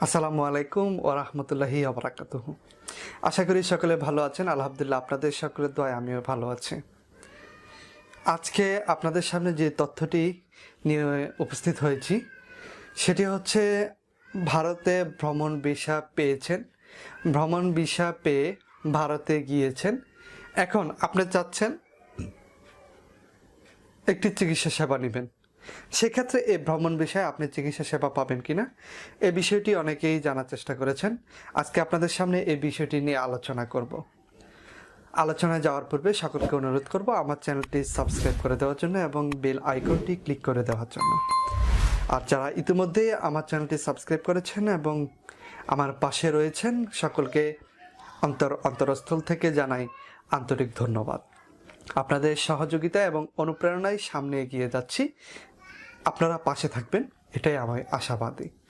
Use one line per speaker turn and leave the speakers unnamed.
আসসালামু আলাইকুম ওয়া রাহমাতুল্লাহি ওয়া বারাকাতুহু। আশা করি সকলে ভালো আছেন। আলহামদুলিল্লাহ আপনাদের সকলের দোয়ায় আমিও ভালো আছি। আজকে আপনাদের সামনে যে তথ্যটি নিয়ে উপস্থিত হয়েছি সেটি হচ্ছে ভারতে ভ্রমণ ভিসা পেয়েছেন। ভ্রমণ ভিসা পেয়ে ভারতে গিয়েছেন। এখন আপনি চাচ্ছেন একটি চিকিৎসা সেবা নেবেন। সেক্ষেত্রে এই ভ্রমণ বিষয়ে আপনি চিকিৎসা সেবা পাবেন কিনা এই বিষয়টি অনেকেই জানার চেষ্টা করেছেন। আজকে আপনাদের সামনে এই বিষয়টি নিয়ে আলোচনা করব। আলোচনায় যাওয়ার পূর্বে সকলকে অনুরোধ করব আমার চ্যানেলটি সাবস্ক্রাইব করে দেওয়ার জন্য এবং বেল আইকনটি ক্লিক করে দেওয়ার জন্য। আর যারা ইতিমধ্যেই আমার চ্যানেলটি সাবস্ক্রাইব করেছেন এবং আমার পাশে রয়েছেন সকলকে অন্তরস্থল থেকে জানাই আন্তরিক ধন্যবাদ। আপনাদের সহযোগিতা এবং অনুপ্রেরণায় সামনে এগিয়ে যাচ্ছি। আপনারা পাশে থাকবেন এটাই আমি আশাবাদী।